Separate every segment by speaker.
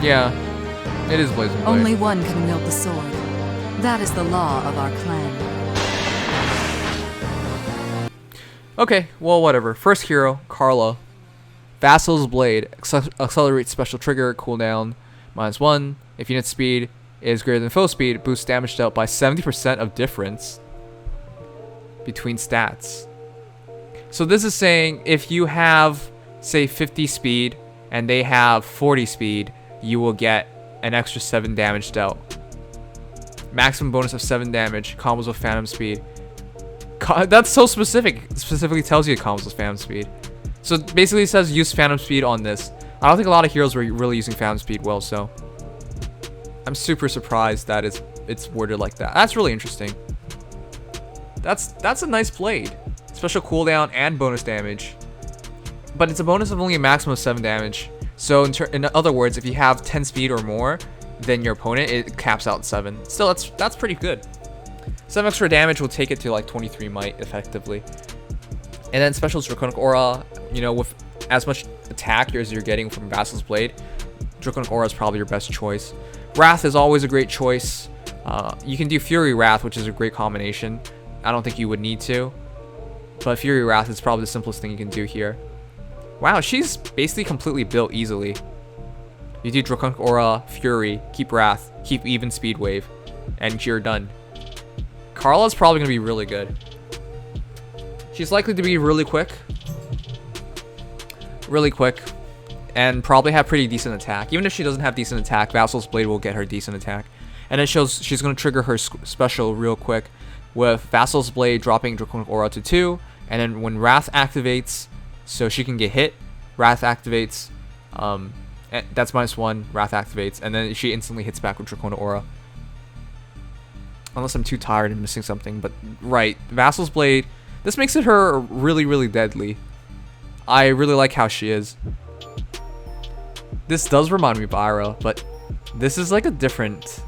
Speaker 1: Yeah, it is Blazing Blade.
Speaker 2: Only one can wield the sword. That is the law of our clan.
Speaker 1: Okay, well, whatever. First hero, Karla. Vassal's Blade. Accelerates special trigger, cooldown -1. If unit speed is greater than foe speed, boosts damage dealt by 70% of difference between stats. So this is saying if you have, say, 50 speed and they have 40 speed, you will get an extra 7 damage dealt. Maximum bonus of 7 damage, combos with phantom speed. That's so specific. It specifically tells you it combos with phantom speed. So basically it says use phantom speed on this. I don't think a lot of heroes were really using phantom speed well, so I'm super surprised that it's worded like that. That's really interesting. That's a nice blade. Special cooldown and bonus damage. But it's a bonus of only a maximum of 7 damage. So in other words, if you have 10 speed or more than your opponent, it caps out 7. Still, that's pretty good. 7 extra damage will take it to like 23 might effectively. And then special Draconic Aura, you know, with as much attack as you're getting from Vassal's Blade, Draconic Aura is probably your best choice. Wrath is always a great choice. You can do Fury Wrath, which is a great combination. I don't think you would need to, but Fury Wrath is probably the simplest thing you can do here. Wow, she's basically completely built easily. You do Draconic Aura, Fury, keep Wrath, keep even Speed Wave, and you're done. Karla's probably going to be really good. She's likely to be really quick, and probably have pretty decent attack. Even if she doesn't have decent attack, Vassal's Blade will get her decent attack. And it shows she's going to trigger her special real quick with Vassal's Blade dropping Draconic Aura to 2, and then when Wrath activates, so she can get hit, Wrath activates, that's -1, Wrath activates, and then she instantly hits back with Draconic Aura. Unless I'm too tired and missing something, but right, Vassal's Blade, this makes it her really, really deadly. I really like how she is. This does remind me of Ira, but this is like a different,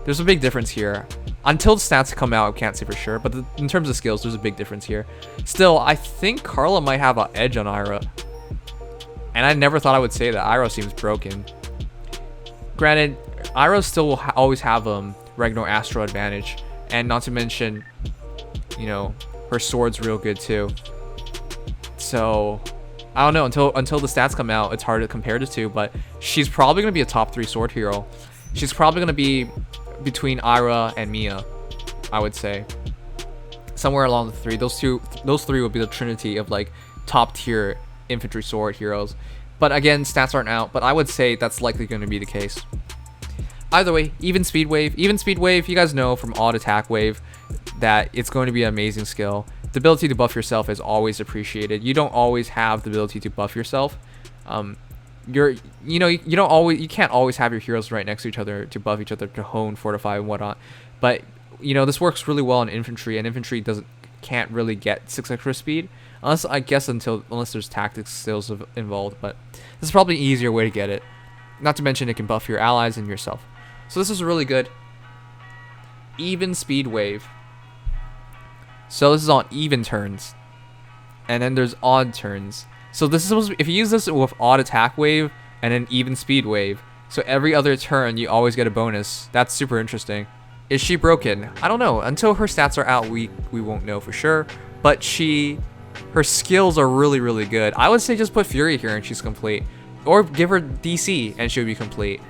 Speaker 1: there's a big difference here. Until the stats come out, I can't say for sure, but in terms of skills, there's a big difference here. Still, I think Karla might have an edge on Ira. And I never thought I would say that. Ira seems broken. Granted, Ira still will always have Ragnar Astro advantage, and not to mention, you know, her sword's real good too. So I don't know, until the stats come out, it's hard to compare the two, but she's probably gonna be a top 3 sword hero. She's probably gonna be between Ira and Mia, I would say, somewhere along the 3. Those three would be the trinity of like top tier infantry sword heroes. But again, stats aren't out, but I would say that's likely going to be the case. Either way, even speed wave, you guys know from odd attack wave that it's going to be an amazing skill. The ability to buff yourself is always appreciated. You don't always have the ability to buff yourself. You can't always have your heroes right next to each other to buff each other, to hone, fortify, and whatnot. But you know, this works really well in infantry, and infantry can't really get 6 extra speed unless there's tactics skills involved. But this is probably an easier way to get it. Not to mention it can buff your allies and yourself. So this is really good. Even speed wave. So this is on even turns, and then there's odd turns. So this is supposed to be, if you use this with odd attack wave and an even speed wave, so every other turn you always get a bonus. That's super interesting. Is she broken? I don't know. Until her stats are out, we won't know for sure. But her skills are really, really good. I would say just put Fury here and she's complete, or give her DC and she'll be complete.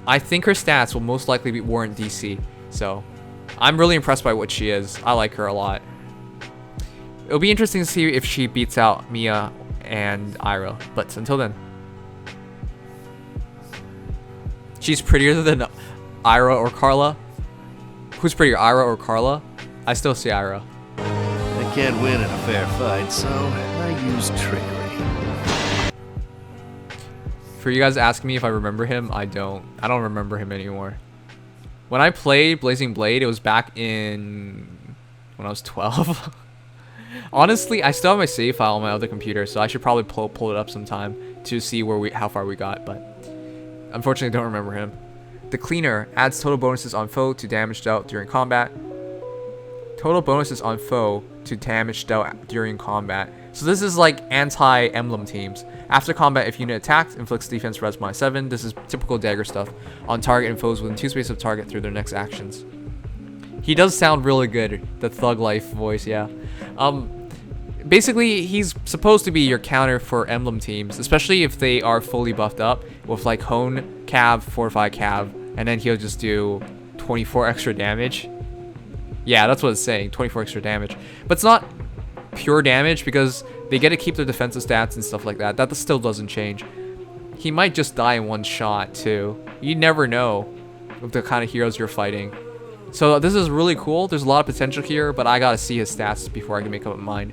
Speaker 1: I think her stats will most likely warrant DC. So I'm really impressed by what she is. I like her a lot. It'll be interesting to see if she beats out Mia and Ira, but until then, she's prettier than Ira or Karla. Who's prettier, Ira or Karla? I still see Ira.
Speaker 3: I can't win in a fair fight, so I use trickery.
Speaker 1: For you guys asking me if I remember him, I don't remember him anymore. When I played Blazing Blade, it was back when I was 12. Honestly, I still have my save file on my other computer, so I should probably pull it up sometime to see how far we got, but unfortunately I don't remember him. The Cleaner adds total bonuses on foe to damage dealt during combat. Total bonuses on foe to damage dealt during combat. So this is like anti-emblem teams. After combat, if unit attacks, inflicts defense res -7. This is typical dagger stuff on target and foes within 2 spaces of target through their next actions. He does sound really good, the thug life voice, yeah. Basically, he's supposed to be your counter for emblem teams, especially if they are fully buffed up with like Hone, Cav, Fortify Cav, and then he'll just do 24 extra damage. Yeah, that's what it's saying, 24 extra damage. But it's not pure damage because they get to keep their defensive stats and stuff like that. That still doesn't change. He might just die in one shot too. You never know with the kind of heroes you're fighting. So this is really cool. There's a lot of potential here, but I gotta see his stats before I can make up my mind.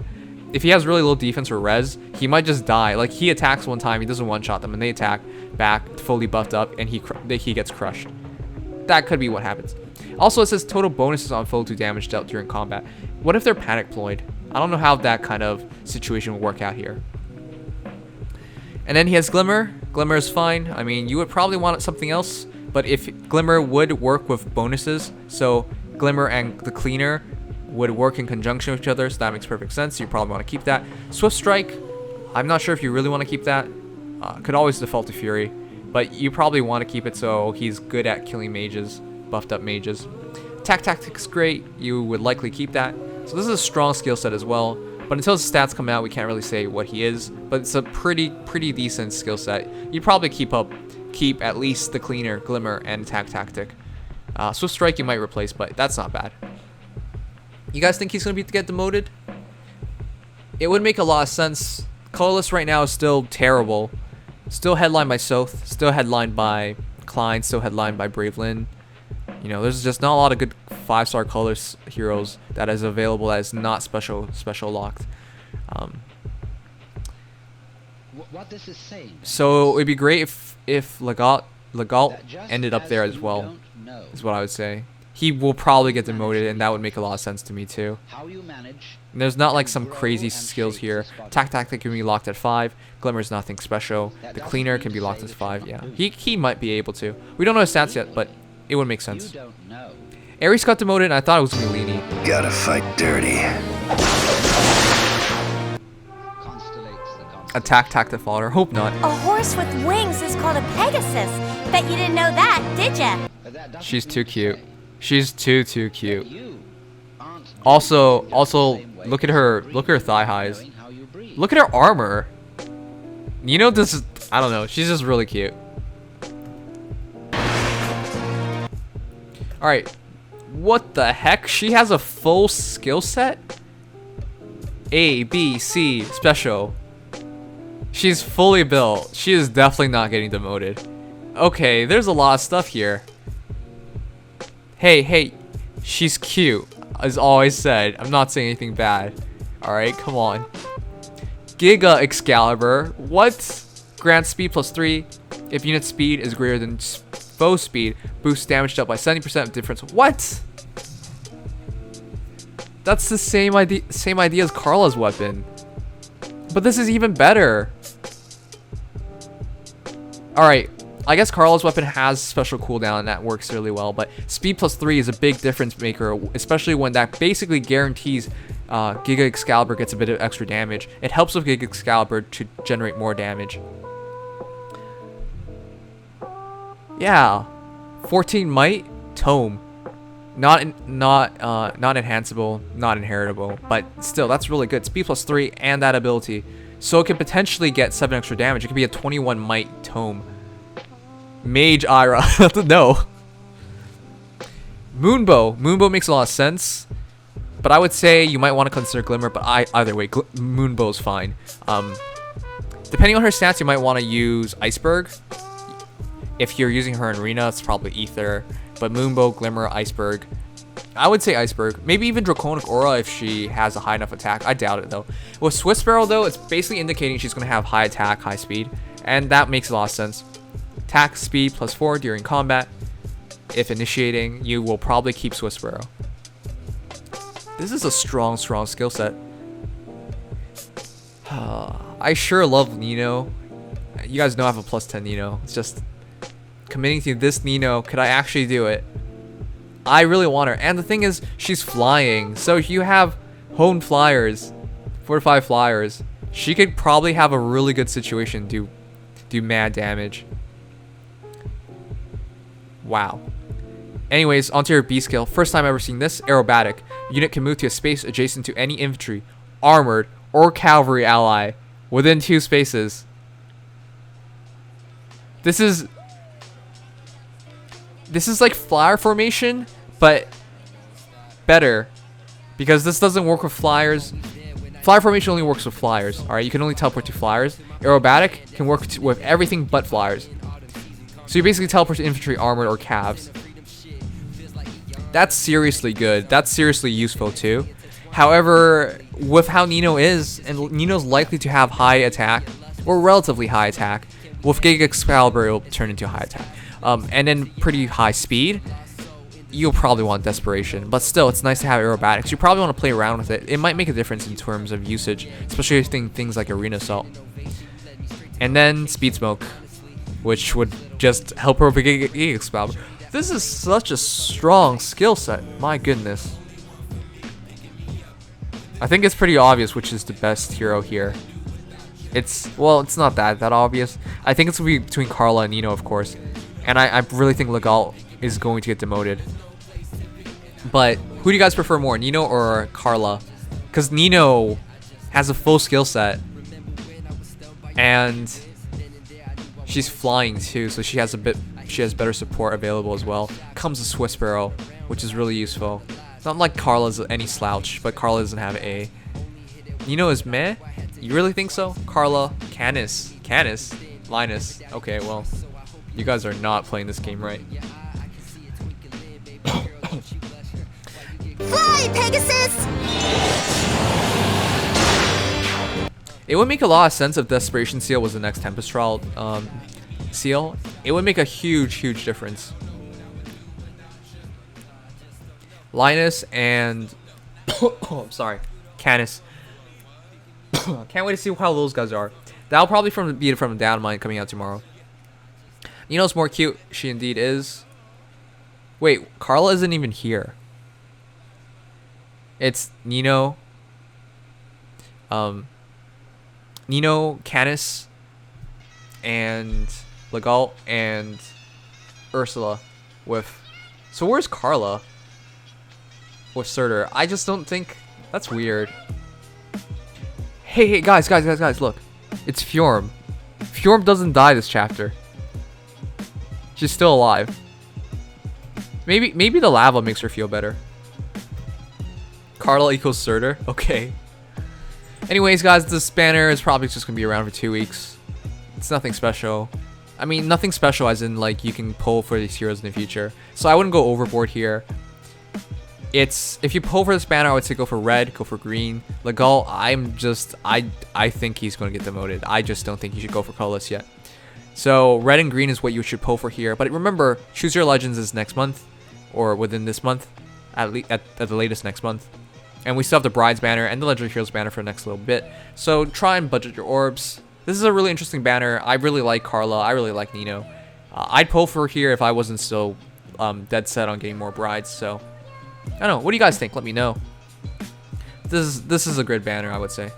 Speaker 1: If he has really low defense or res, he might just die. Like, he attacks one time, he doesn't one-shot them, and they attack back, fully buffed up, and he gets crushed. That could be what happens. Also, it says total bonuses on foe to damage dealt during combat. What if they're panic ployed? I don't know how that kind of situation will work out here. And then he has Glimmer. Glimmer is fine. I mean, you would probably want something else, but if Glimmer would work with bonuses, so Glimmer and the Cleaner would work in conjunction with each other, so that makes perfect sense. You probably want to keep that. Swift Strike, I'm not sure if you really want to keep that. Could always default to Fury, but you probably want to keep it so he's good at killing mages, buffed up mages. Attack Tactics great, you would likely keep that. So this is a strong skill set as well, but until his stats come out, we can't really say what he is, but it's a pretty decent skill set. You'd probably keep at least the Cleaner, Glimmer, and Attack Tactic. Swift Strike you might replace, but that's not bad. You guys think he's going to get demoted? It would make a lot of sense. Colorless right now is still terrible. Still headlined by Soth, still headlined by Klein, still headlined by Bravelyn. You know, there's just not a lot of good 5-star colorless heroes that is available that is not special locked.
Speaker 4: What this is saying.
Speaker 1: So it'd be great if Legault ended up there as well, is what I would say. He will probably get demoted, and that would make a lot of sense to me too. And there's not like some crazy skills here. Attack Tactic can be locked at 5. Glimmer's nothing special. The Cleaner can be locked at 5. Yeah, he might be able to. We don't know his stats yet, but it would make sense. Ares got demoted, and I thought it was gonna be Leany.
Speaker 3: Gotta fight dirty.
Speaker 1: Attack Tactic Fodder. Hope not.
Speaker 5: A horse with wings is called a Pegasus. Bet you didn't know that, did ya?
Speaker 1: She's too cute. She's too cute. Also, look at her thigh highs. Look at her armor. Nino just, I don't know, she's just really cute. Alright, what the heck? She has a full skill set? A, B, C, special. She's fully built. She is definitely not getting demoted. Okay, there's a lot of stuff here. Hey, she's cute, as always said. I'm not saying anything bad. Alright, come on. Giga Excalibur. What? Grants speed +3. If unit speed is greater than foe speed, boosts damage dealt by 70% of difference. What? That's the same idea as Karla's weapon. But this is even better. Alright. I guess Karla's weapon has special cooldown and that works really well, but speed +3 is a big difference maker, especially when that basically guarantees Giga Excalibur gets a bit of extra damage. It helps with Giga Excalibur to generate more damage. Yeah, 14 might, tome, not enhanceable, not inheritable, but still that's really good. Speed +3 and that ability, so it could potentially get 7 extra damage. It could be a 21 might tome. Mage Ira. No. Moonbow. Moonbow makes a lot of sense. But I would say you might want to consider Glimmer, but either way, Moonbow's fine. Depending on her stats, you might want to use Iceberg. If you're using her in Arena, it's probably Ether. But Moonbow, Glimmer, Iceberg. I would say Iceberg. Maybe even Draconic Aura if she has a high enough attack. I doubt it though. With Swift Sparrow though, it's basically indicating she's going to have high attack, high speed. And that makes a lot of sense. Attack speed +4 during combat. If initiating, you will probably keep Swift Sparrow. This is a strong skill set. I sure love Nino. You guys know I have a +10 Nino. It's just committing to this Nino. Could I actually do it? I really want her. And the thing is, she's flying. So if you have honed flyers, 4 to 5 flyers, she could probably have a really good situation, do mad damage. Wow. Anyways, onto your B skill. First time ever seeing this, aerobatic. Unit can move to a space adjacent to any infantry, armored, or cavalry ally within 2 spaces. This is like flyer formation, but better, because this doesn't work with flyers. Flyer formation only works with flyers. All right, you can only teleport to flyers. Aerobatic can work with everything but flyers. So you basically teleport to infantry, armored, or cavs. That's seriously good. That's seriously useful too. However, with how Nino is, and Nino's likely to have high attack, or relatively high attack, with Giga Excalibur it'll turn into high attack. And then pretty high speed, you'll probably want Desperation. But still, it's nice to have aerobatics. You probably want to play around with it. It might make a difference in terms of usage, especially things like Arena Assault. And then Speed Smoke, which would just help her with Giga Excalibur. This is such a strong skill set. My goodness. I think it's pretty obvious which is the best hero here. It's not that obvious. I think it's going to be between Karla and Nino, of course. And I really think Legault is going to get demoted. But who do you guys prefer more, Nino or Karla? Because Nino has a full skill set. And she's flying too, so she has better support available as well. Comes a Swiss Sparrow, which is really useful. Not like Karla's any slouch, but Karla doesn't have A. Nino is meh? You really think so? Karla, Canis, Linus. Okay, well, you guys are not playing this game right.
Speaker 5: Fly, Pegasus!
Speaker 1: It would make a lot of sense if Desperation Seal was the next Tempest Trial seal. It would make a huge difference. Linus and I'm sorry, Canis. Can't wait to see how those guys are. That'll probably be from the Down Mine coming out tomorrow. Nino's more cute. She indeed is. Wait, Karla isn't even here. It's Nino. Nino, Canis, and Legault, and Ursula with... So where's Karla? With Surtur. I just don't think... That's weird. Hey, guys, look. It's Fjorm. Fjorm doesn't die this chapter. She's still alive. Maybe the lava makes her feel better. Karla equals Surtur. Okay. Anyways, guys, this banner is probably just going to be around for 2 weeks. It's nothing special. I mean, nothing special as in, like, you can pull for these heroes in the future. So I wouldn't go overboard here. If you pull for this banner, I would say go for red, go for green. Legault, I think he's going to get demoted. I just don't think you should go for colorless yet. So red and green is what you should pull for here. But remember, Choose Your Legends is next month, or within this month, at the latest next month. And we still have the Bride's banner and the Legendary Heroes banner for the next little bit. So try and budget your orbs. This is a really interesting banner. I really like Karla. I really like Nino. I'd pull for here if I wasn't still dead set on getting more brides. So I don't know. What do you guys think? Let me know. This is a great banner, I would say.